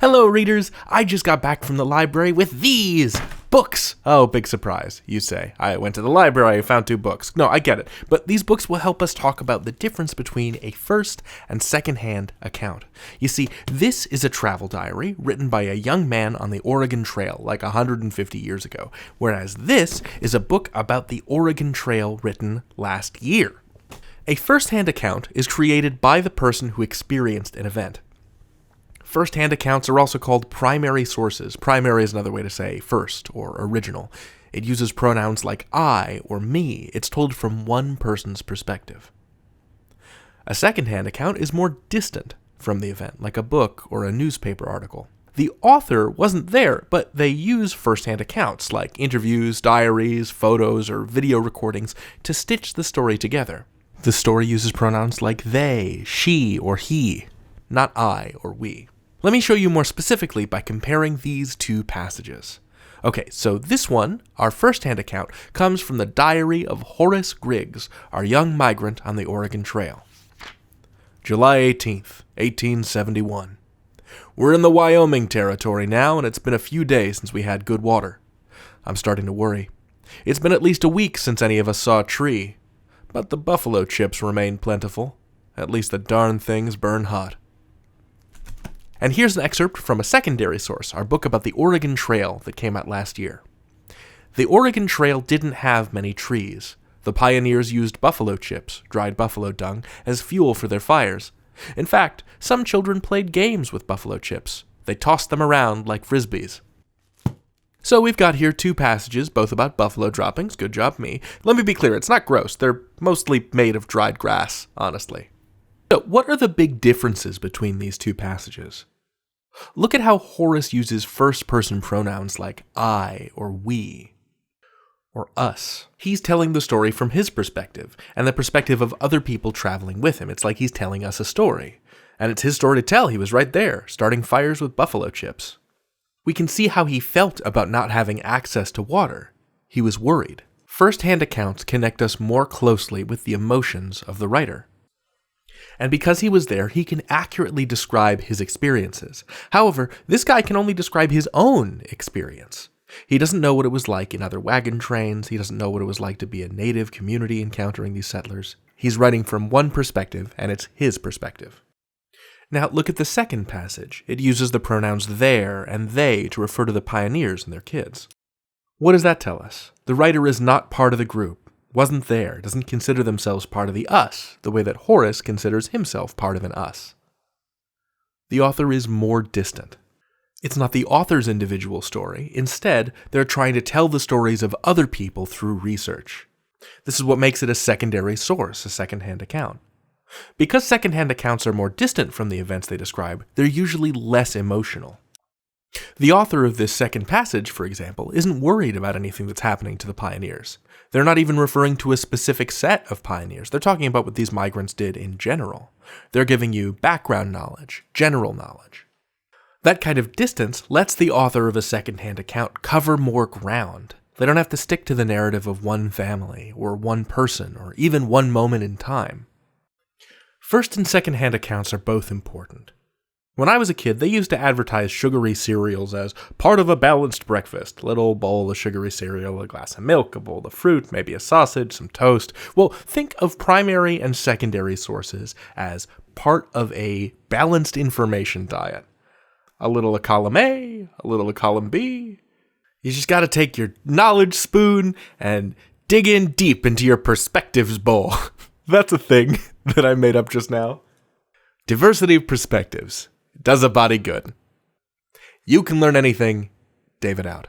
Hello, readers! I just got back from the library with these books! Oh, big surprise, you say. I went to the library, I found 2 books. No, I get it. But these books will help us talk about the difference between a first and second-hand account. You see, this is a travel diary written by a young man on the Oregon Trail like 150 years ago, whereas this is a book about the Oregon Trail written last year. A first-hand account is created by the person who experienced an event. First-hand accounts are also called primary sources. Primary is another way to say first or original. It uses pronouns like I or me. It's told from one person's perspective. A second-hand account is more distant from the event, like a book or a newspaper article. The author wasn't there, but they use first-hand accounts like interviews, diaries, photos, or video recordings to stitch the story together. The story uses pronouns like they, she, or he, not I or we. Let me show you more specifically by comparing these 2 passages. Okay, so this one, our first-hand account, comes from the diary of Horace Griggs, our young migrant on the Oregon Trail. July 18th, 1871. We're in the Wyoming territory now, and it's been a few days since we had good water. I'm starting to worry. It's been at least a week since any of us saw a tree. But the buffalo chips remain plentiful. At least the darn things burn hot. And here's an excerpt from a secondary source, our book about the Oregon Trail that came out last year. The Oregon Trail didn't have many trees. The pioneers used buffalo chips, dried buffalo dung, as fuel for their fires. In fact, some children played games with buffalo chips. They tossed them around like frisbees. So we've got here 2 passages, both about buffalo droppings. Good job, me. Let me be clear, it's not gross. They're mostly made of dried grass, honestly. So what are the big differences between these 2 passages? Look at how Horace uses first-person pronouns like I or we or us. He's telling the story from his perspective and the perspective of other people traveling with him. It's like he's telling us a story. And it's his story to tell. He was right there, starting fires with buffalo chips. We can see how he felt about not having access to water. He was worried. First-hand accounts connect us more closely with the emotions of the writer. And because he was there, he can accurately describe his experiences. However, this guy can only describe his own experience. He doesn't know what it was like in other wagon trains. He doesn't know what it was like to be a native community encountering these settlers. He's writing from one perspective, and it's his perspective. Now, look at the second passage. It uses the pronouns their and they to refer to the pioneers and their kids. What does that tell us? The writer is not part of the group, wasn't there, doesn't consider themselves part of the us, the way that Horace considers himself part of an us. The author is more distant. It's not the author's individual story. Instead, they're trying to tell the stories of other people through research. This is what makes it a secondary source, a second-hand account. Because second-hand accounts are more distant from the events they describe, they're usually less emotional. The author of this second passage, for example, isn't worried about anything that's happening to the pioneers. They're not even referring to a specific set of pioneers. They're talking about what these migrants did in general. They're giving you background knowledge, general knowledge. That kind of distance lets the author of a second-hand account cover more ground. They don't have to stick to the narrative of one family, or one person, or even one moment in time. First and second-hand accounts are both important. When I was a kid, they used to advertise sugary cereals as part of a balanced breakfast. A little bowl of sugary cereal, a glass of milk, a bowl of fruit, maybe a sausage, some toast. Well, think of primary and secondary sources as part of a balanced information diet. A little of column A, a little of column B. You just gotta take your knowledge spoon and dig in deep into your perspectives bowl. That's a thing that I made up just now. Diversity of perspectives does a body good. You can learn anything. David out.